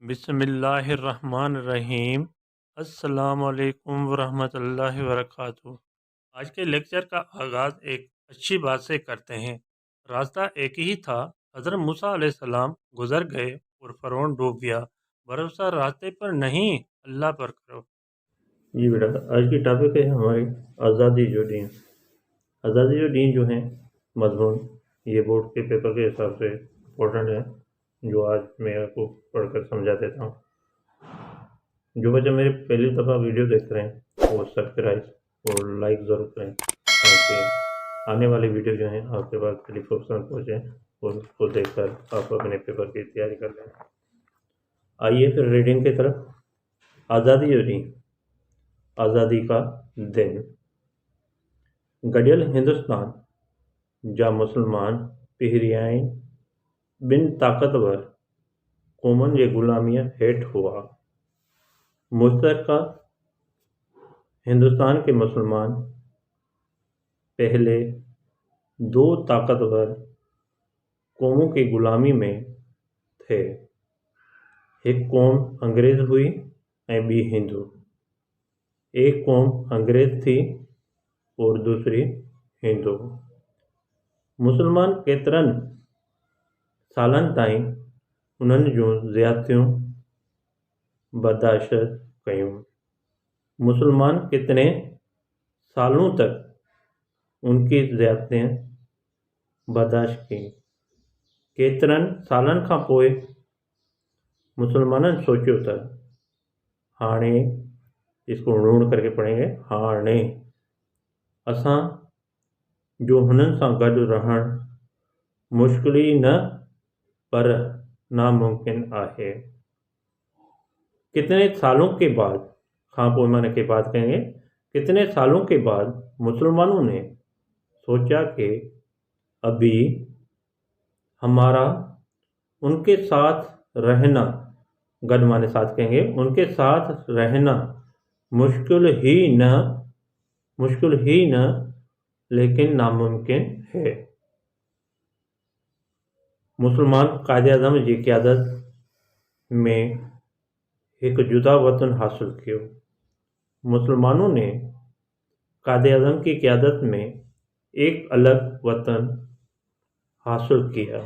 बिस्मिल्लाहिर्रहमानिर्रहीम। अस्सलामुअलैकुम वरहमतुल्लाहि वबरकातुहू। आज के लेक्चर का आगाज़ एक अच्छी बात से करते हैं। रास्ता एक ही था, हज़रत मूसा अलैहिस्सलाम गुज़र गए और फ़िरौन डूब गया। भरोसा रास्ते पर नहीं, अल्लाह पर करो। जी बेटा, आज की टॉपिक है हमारी आज़ादी जो दीन। आज़ादी जो दीन जो है मज़मून, ये बोर्ड के पेपर के हिसाब से इम्पोर्टेंट है, जो आज मैं आपको पढ़कर समझा देता हूँ। जो बच्चे मेरी पहली दफ़ा वीडियो देख रहे हैं वो सब्सक्राइब और लाइक ज़रूर करें, ताकि आने वाली वीडियो जो है आपके पास नोटिफिकेशन पहुँचे और उसको देखकर आप अपने पेपर की तैयारी कर लें। आइए फिर रीडिंग की तरफ। आज़ादी जो दी, आज़ादी का दिन। गडियल हिंदुस्तान जा मुसलमान पहरियाइन बिन ताकतवर कौमन जे गुलामिया हेठ हुआ। मुश्तरका हिंदुस्तान के मुसलमान पहले दो ताकतवर कौमों की गुलामी में थे। एक कौम अंग्रेज़ हुई ऐं ॿी हिंदू। एक कौम अंग्रेज़ थी और दूसरी हिंदू। मुसलमान केतिरनि सालनि ताईं उन्हनि जूं ज़्यादतियूं बर्दाश्त कयूं। मुसलमान कितने सालों तक उनकी ज़्यादतियां बर्दाश्त की। केतिरनि सालनि खां पोइ मुसलमाननि सोचियो त हाणे, इसको ढूंढ करके पढ़ेंगे, हाणे असां जो हुननि सां गॾु रहणु मुश्किल ई न पर नामुमकिन आहे। कितने सालों के बाद, खां पोइ माने के बाद कहेंगे, कितने सालों के बाद मुसलमानों ने सोचा कि अभी हमारा उनके साथ रहना, गड माने साथ कहेंगे, उनके साथ रहना मुश्किल ही न लेकिन नामुमकिन है। मुसलमान कायदे-आज़म जी क़यादत में एक जुदा वतन हासिल कियो। मुसलमानों ने कायदे-आज़म की क़यादत में एक अलग वतन हासिल किया।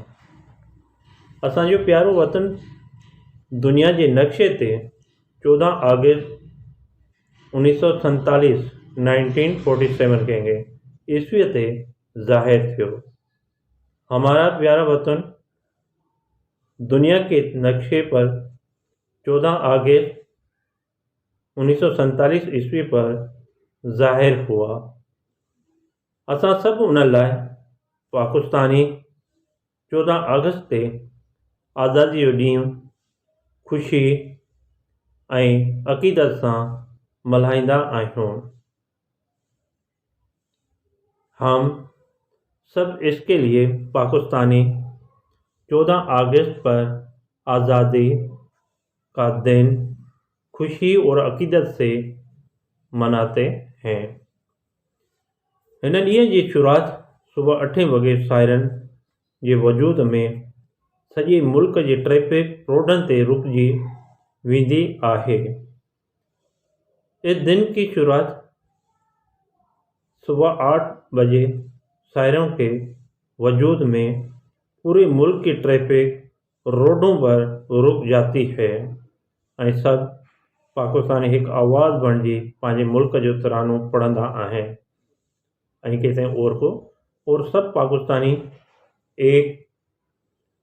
असांजो प्यारो वतन दुनिया के नक्शे ते 14 अगस्त 1947 1947 कहेंगे ईस्वी ते ज़ाहिर थियो। हमारा प्यारा वतन दुनिया के नक्शे पर 14 अगस्त 1947 ईस्वी पर ज़ाहिर हुआ। असां सभु उन लाइ पाकिस्तानी 14 अगस्त ते आज़ादी जो ॾींहुं खुशी ऐं अक़ीदत सां मल्हाईंदा आहियूं। हम सब इसके लिए पाकिस्तानी 14 अगस्त पर आज़ादी का दिन खुशी और अक़ीदत से मनाते हैं। हिन ॾींहं जी शुरूआत सुबुह 8 वॻे सायरन जे वजूद में सॼे मुल्क जे ट्रैफिक रोडन ते रुकजी वेंदी आहे। इस दिन की शुरुआत सुबह 8 बजे सायरों के वजूद में पूरे मुल्क की ट्रैफिक रोडों पर रुक जाती है ऐं सब पाकिस्तानी एक आवाज़ बणिजी पंहिंजे मुल्क जो तरानो पढ़ंदा आहिनि ऐं कहते हैं और सब पाकिस्तानी एक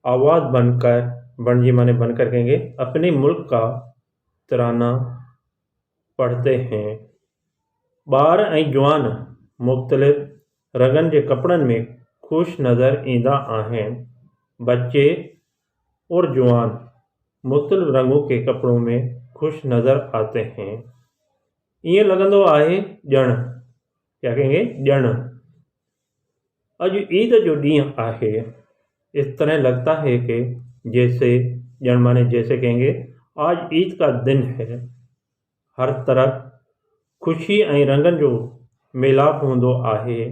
आवाज़ बनकर बनकर कहेंगे अपने मुल्क का तराना पढ़ते हैं। ॿार ऐं जवान मुख़्तलिफ़ रंगनि के कपड़न में खुश नज़र ईंदा आहिनि। बच्चे और जवान मुख़्तलिफ़ रंगों के कपड़ों में खुश नज़र आते हैं। ये लगंदो आहे ॼण, क्या कहेंगे, ॼण अज ईद जो ॾींहुं आहे। इस तरह लगता है कि जैसे, ॼण माने जैसे कहेंगे आज ईद का दिन है। हर तरफ खुशी ऐं रंगन जो मिलाप होंदो आहे।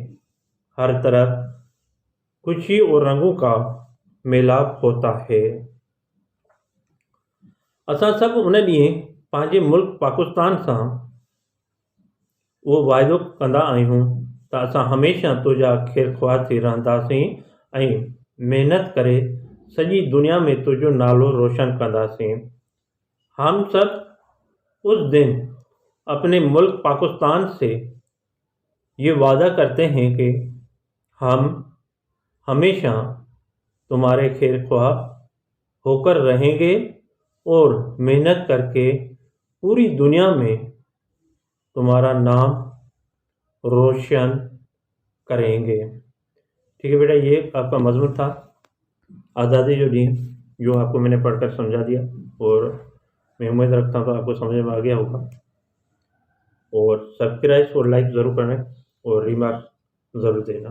हर तरफ खुशी और रंगों का मिलाप होता है। असां सभु उन ॾींहुं पंहिंजे मुल्क पाकिस्तान सां उहो वाइदो कंदा आहियूं त असां हमेशह तुंहिंजा ख़ैरु ख़्वाह थी रहंदासीं ऐं महिनत करे सॼी दुनिया में तुंहिंजो नालो रोशन कंदासीं। हम सब उस दिन अपने मुल्क पाकिस्तान से ये वादा करते हैं कि हम हमेशा तुम्हारे खैर ख्वाह होकर रहेंगे और मेहनत करके पूरी दुनिया में तुम्हारा नाम रोशन करेंगे। ठीक है बेटा, ये आपका मजमून था आज़ादी जो डी, जो आपको मैंने पढ़कर समझा दिया और मैं उम्मीद रखता हूँ तो आपको समझ में आ गया होगा। और सब्सक्राइब और लाइक ज़रूर करें और रिमार्क ज़रूर देना।